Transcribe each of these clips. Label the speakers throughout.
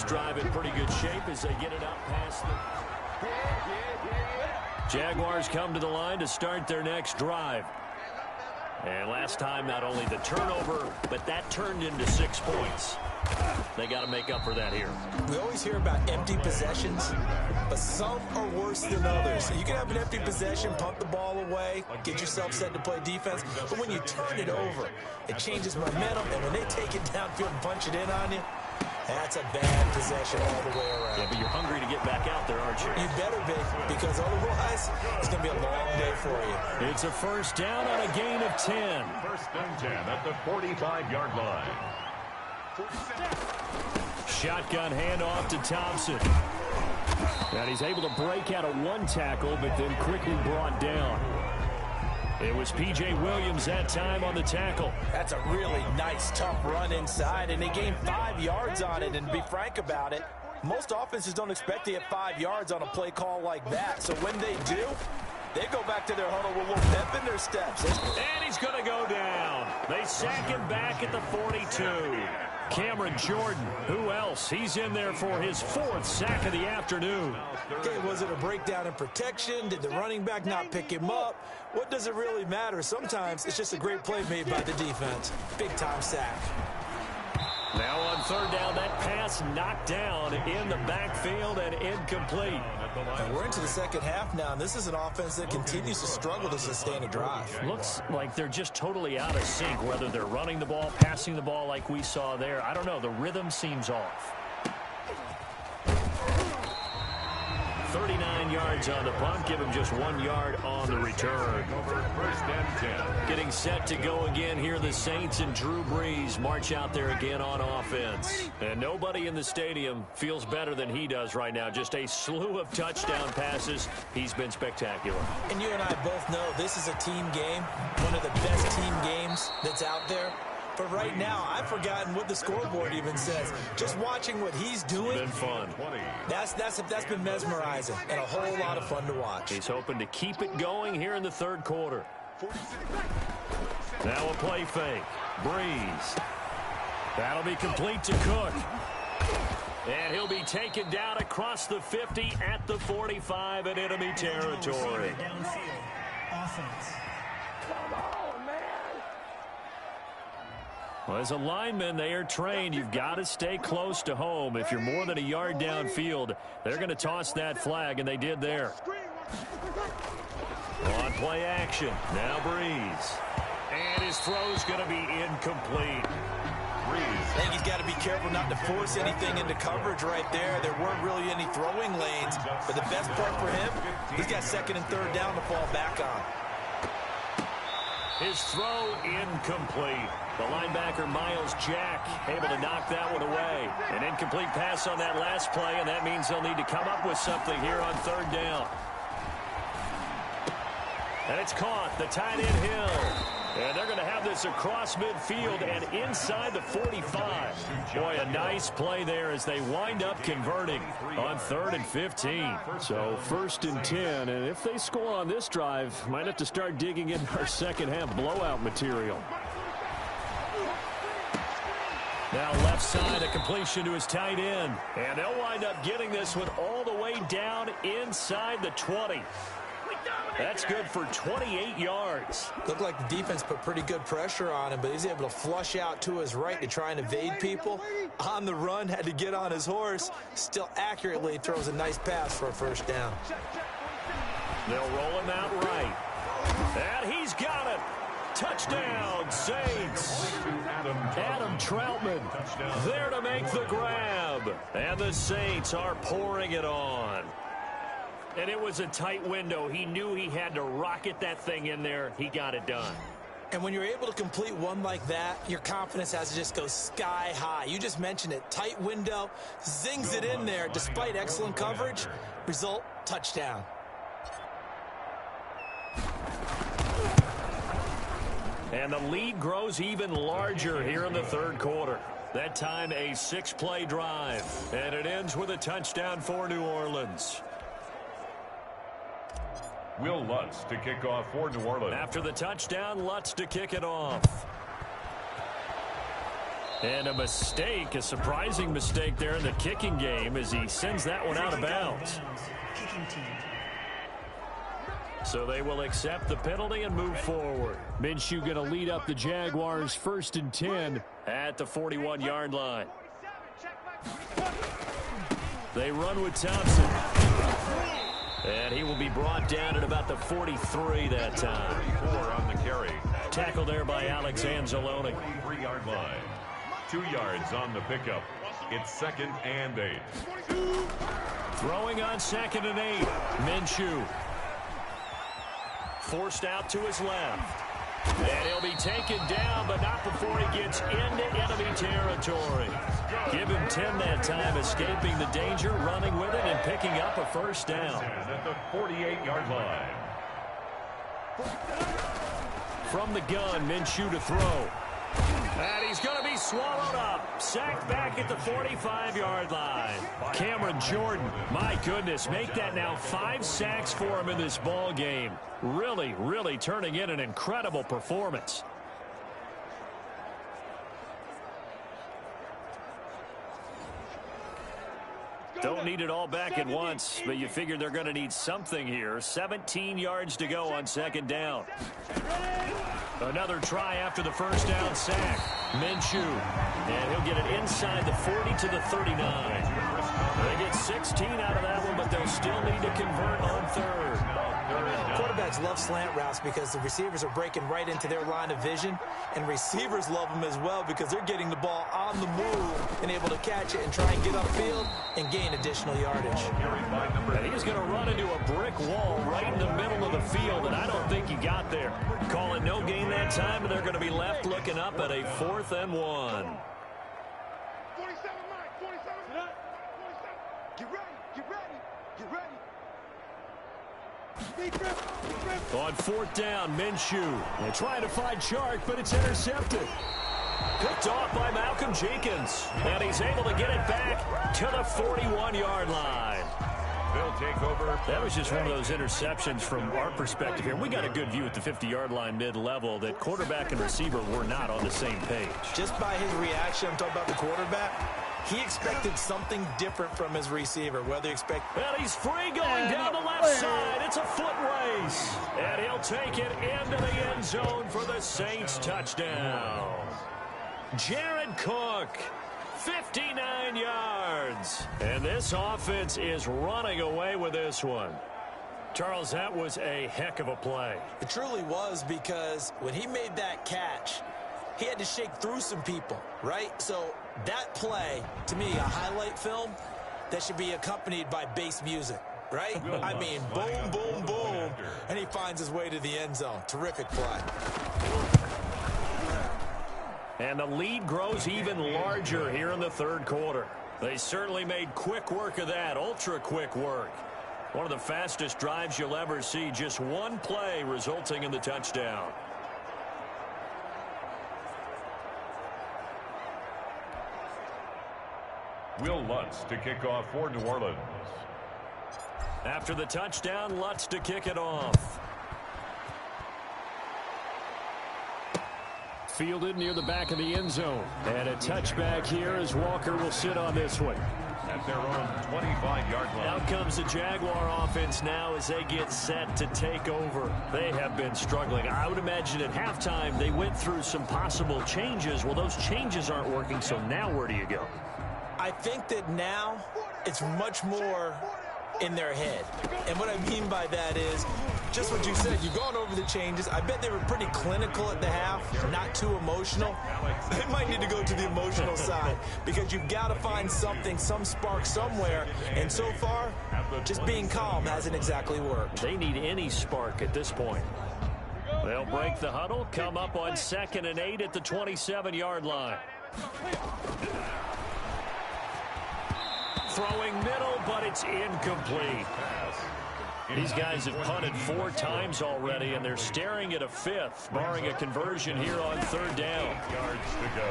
Speaker 1: drive in pretty good shape as they get it up past the... Jaguars come to the line to start their next drive. And last time, not only the turnover, but that turned into 6 points. They got to make up for that here.
Speaker 2: We always hear about empty possessions, but some are worse than others. You can have an empty possession, punt the ball away, get yourself set to play defense, but when you turn it over, it changes momentum, and when they take it downfield and punch it in on you, that's a bad possession all the way around.
Speaker 1: Yeah, but you're hungry to get back out there, aren't you?
Speaker 2: You better be, because otherwise, it's going to be a long day for you.
Speaker 1: It's a first down on a gain of 10.
Speaker 3: First and 10 at the 45-yard line.
Speaker 1: Shotgun handoff to Thompson. And he's able to break out of one tackle, but then quickly brought down. It was P.J. Williams that time on the tackle.
Speaker 2: That's a really nice, tough run inside, and they gained 5 yards on it. And to be frank about it, most offenses don't expect to get 5 yards on a play call like that. So when they do, they go back to their huddle with a little pep in their steps.
Speaker 1: And he's going to go down. They sack him back at the 42. Cameron Jordan, who else? He's in there for his 4th sack of the afternoon.
Speaker 2: Okay, was it a breakdown in protection? Did the running back not pick him up? What does it really matter? Sometimes it's just a great play made by the defense. Big-time sack.
Speaker 1: Now on third down, that pass knocked down in the backfield and incomplete.
Speaker 2: And we're into the second half now, and this is an offense that continues to struggle to sustain a drive.
Speaker 1: Looks like they're just totally out of sync, whether they're running the ball, passing the ball like we saw there. I don't know. The rhythm seems off. 39 yards on the punt. Give him just 1 yard on the return.
Speaker 3: First and 10.
Speaker 1: Getting set to go again here. The Saints and Drew Brees march out there again on offense. And nobody in the stadium feels better than he does right now. Just a slew of touchdown passes. He's been spectacular.
Speaker 2: And you and I both know this is a team game, one of the best team games that's out there. But right now, I've forgotten what the scoreboard even says. Just watching what he's doing,
Speaker 1: Been fun.
Speaker 2: that's been mesmerizing and a whole lot of fun to watch.
Speaker 1: He's hoping to keep it going here in the third quarter. Now a play fake. Breeze. That'll be complete to Cook. And he'll be taken down across the 50 at the 45 in enemy territory. Well, as a lineman, they are trained. You've got to stay close to home. If you're more than a yard downfield, they're going to toss that flag, and they did there. On play action. Now Breeze. And his throw's going to be incomplete.
Speaker 2: I think he's got to be careful not to force anything into coverage right there. There weren't really any throwing lanes, but the best part for him, he's got second and third down to fall back on.
Speaker 1: His throw incomplete. The linebacker, Miles Jack, able to knock that one away. An incomplete pass on that last play, and that means they'll need to come up with something here on third down. And it's caught. The tight end Hill. And they're going to have this across midfield and inside the 45. Boy, a nice play there as they wind up converting on 3rd and 15. So 1st and 10, and if they score on this drive, might have to start digging in our second half blowout material. Now left side, a completion to his tight end. And they'll wind up getting this one all the way down inside the 20. That's good for 28 yards.
Speaker 2: Looked like the defense put pretty good pressure on him, but he's able to flush out to his right to try and evade people. On the run, had to get on his horse. Still accurately throws a nice pass for a first down.
Speaker 1: They'll roll him out right. And he's got it. Touchdown, Saints. Adam Troutman there to make the grab. And the Saints are pouring it on. And it was a tight window. He knew he had to rocket that thing in there. He got it done.
Speaker 2: And when you're able to complete one like that, your confidence has to just go sky high. You just mentioned it. Tight window, zings it in there despite excellent coverage. Result, touchdown.
Speaker 1: And the lead grows even larger here in the third quarter. That time a 6-play drive. And it ends with a touchdown for New Orleans.
Speaker 3: Will Lutz to kick off for New Orleans.
Speaker 1: After the touchdown, Lutz to kick it off. And a mistake, a surprising mistake there in the kicking game as he sends that one out of bounds. So they will accept the penalty and move forward. Minshew going to lead up the Jaguars 1st and 10 at the 41-yard line. They run with Thompson. And he will be brought down at about the 43 that time.
Speaker 3: 4 on the carry.
Speaker 1: Tackled there by Alex Anzalone.
Speaker 3: 3-yard line. 2 yards on the pickup. It's 2nd and 8.
Speaker 1: Throwing on 2nd and 8. Minshew. Forced out to his left. And he'll be taken down, but not before he gets into enemy territory. Give him 10 that time, escaping the danger, running with it, and picking up a first down.
Speaker 3: At the 48-yard line.
Speaker 1: From the gun, Minshew to throw. And he's going to be swallowed up. Sacked back at the 45-yard line. Cameron Jordan, my goodness, make that now 5 sacks for him in this ball game. Really, really turning in an incredible performance. Don't need it all back at once, but you figure they're going to need something here. 17 yards to go on 2nd down. Another try after the first down sack. Minshew. And he'll get it inside the 40 to the 39. They get 16 out of that one, but they'll still need to convert on 3rd.
Speaker 2: Quarterbacks love slant routes because the receivers are breaking right into their line of vision, and receivers love them as well because they're getting the ball on the move and able to catch it and try and get upfield and gain additional yardage.
Speaker 1: And he's going to run into a brick wall right in the middle of the field, and I don't think he got there. Call it no gain that time, and they're going to be left looking up at a 4th and 1.
Speaker 4: 47, Mike, 47. 47. Get ready, get ready, get ready.
Speaker 1: On 4th down, Minshew. They're trying to find Chark, but it's intercepted. Picked off by Malcolm Jenkins. And he's able to get it back to the 41-yard line.
Speaker 3: They'll take over.
Speaker 1: That was just one of those interceptions from our perspective here. We got a good view at the 50-yard line mid-level that quarterback and receiver were not on the same page.
Speaker 2: Just by his reaction, I'm talking about the quarterback, he expected something different from his receiver. Whether he expect...
Speaker 1: And he's free going down the left side. It's a foot race. And he'll take it into the end zone for the Saints touchdown. Jared Cook, 59 yards. And this offense is running away with this one. Charles, that was a heck of a play.
Speaker 2: It truly was, because when he made that catch, he had to shake through some people, right? So that play, to me, a highlight film that should be accompanied by bass music, right? I mean, boom, boom, boom, and he finds his way to the end zone. Terrific play.
Speaker 1: And the lead grows even larger here in the 3rd quarter. They certainly made quick work of that, ultra quick work. One of the fastest drives you'll ever see, just one play resulting in the touchdown.
Speaker 3: Will Lutz to kick off for New Orleans.
Speaker 1: After the touchdown, Lutz to kick it off. Fielded near the back of the end zone. And a touchback here as Walker will sit on this one.
Speaker 3: At their own 25-yard line.
Speaker 1: Out comes the Jaguar offense now as they get set to take over. They have been struggling. I would imagine at halftime they went through some possible changes. Well, those changes aren't working, so now where do you go?
Speaker 2: I think that now it's much more in their head. And what I mean by that is just what you said. You've gone over the changes. I bet they were pretty clinical at the half, not too emotional. They might need to go to the emotional side because you've got to find something, some spark somewhere. And so far, just being calm hasn't exactly worked.
Speaker 1: They need any spark at this point. They'll break the huddle, come up on 2nd and 8 at the 27-yard line. Throwing middle, but it's incomplete. These guys have punted 4 times already, and they're staring at a 5th, barring a conversion here on 3rd down.
Speaker 3: 8 yards to go.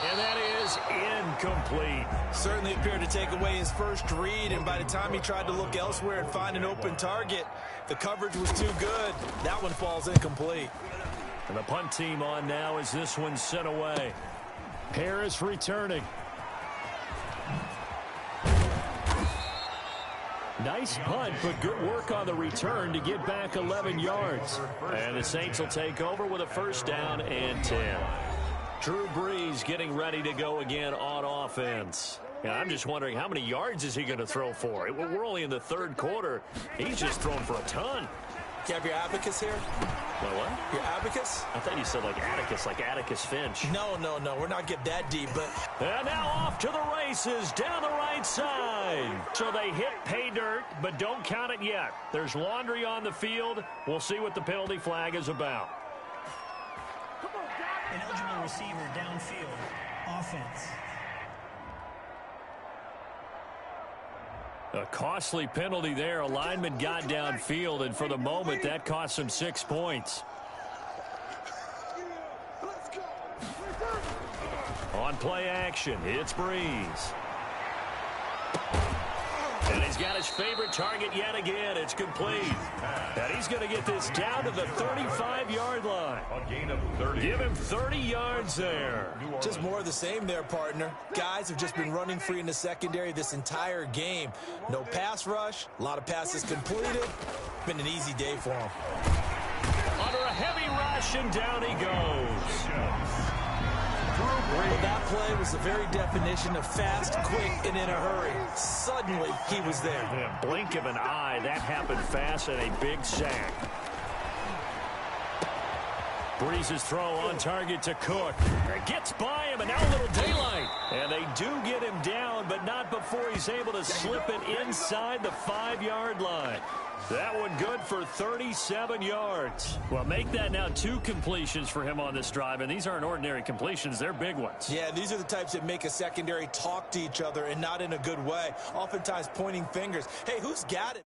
Speaker 1: And that is incomplete.
Speaker 2: Certainly appeared to take away his first read, and by the time he tried to look elsewhere and find an open target, the coverage was too good. That one falls incomplete.
Speaker 1: And the punt team on now as this one's sent away. Harris returning. Nice punt, but good work on the return to get back 11 yards. And the Saints will take over with a first down and 10. Drew Brees getting ready to go again on offense. And I'm just wondering, how many yards is he going to throw for? We're only in the third quarter. He's just thrown for a ton.
Speaker 2: You have your abacus here?
Speaker 1: My what?
Speaker 2: Your abacus?
Speaker 1: I thought you said like Atticus Finch.
Speaker 2: No. We're not getting that deep, but...
Speaker 1: And now off to the races down the right side. So they hit pay dirt, but don't count it yet. There's laundry on the field. We'll see what the penalty flag is about.
Speaker 5: An eligible receiver downfield. Offense.
Speaker 1: A costly penalty there. A lineman got downfield, and for the moment, that cost him 6 points. On play action, it's Brees. And he's got his favorite target yet again. It's complete. And he's going to get this down to the 35-yard line.
Speaker 3: A gain of 30.
Speaker 1: Give him 30 yards there.
Speaker 2: Just more of the same there, partner. Guys have just been running free in the secondary this entire game. No pass rush, a lot of passes completed. Been an easy day for him.
Speaker 1: Under a heavy rush, and down he goes.
Speaker 2: Well, that play was the very definition of fast, quick, and in a hurry. Suddenly, he was there.
Speaker 1: Yeah, blink of an eye, that happened fast, and a big sack. Brees' throw on target to Cook. It gets by him, and now a little daylight. And they do get him down, but not before he's able to slip it inside the 5-yard line. That one good for 37 yards. Well, make that now 2 completions for him on this drive, and these aren't ordinary completions. They're big ones.
Speaker 2: Yeah, these are the types that make a secondary talk to each other and not in a good way. Oftentimes pointing fingers. Hey, who's got it?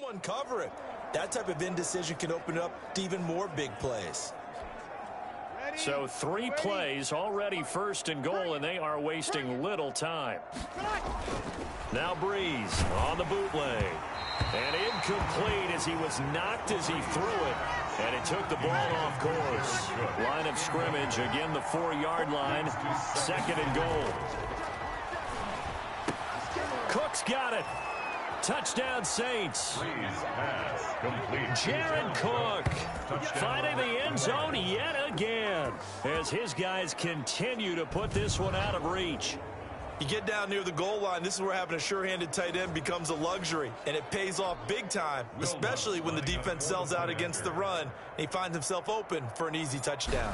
Speaker 2: Someone cover it. That type of indecision can open up to even more big plays.
Speaker 1: So 3 plays, already 1st and goal, and they are wasting little time. Now Breeze on the bootleg. And incomplete as he was knocked as he threw it. And it took the ball off course. Line of scrimmage, again the 4-yard line. 2nd and goal. Cook's got it. Touchdown Saints. Jared Cook finding the end zone yet again as his guys continue to put this one out of reach.
Speaker 2: You get down near the goal line, this is where having a sure-handed tight end becomes a luxury, and it pays off big time, especially when the defense sells out against the run, and he finds himself open for an easy touchdown.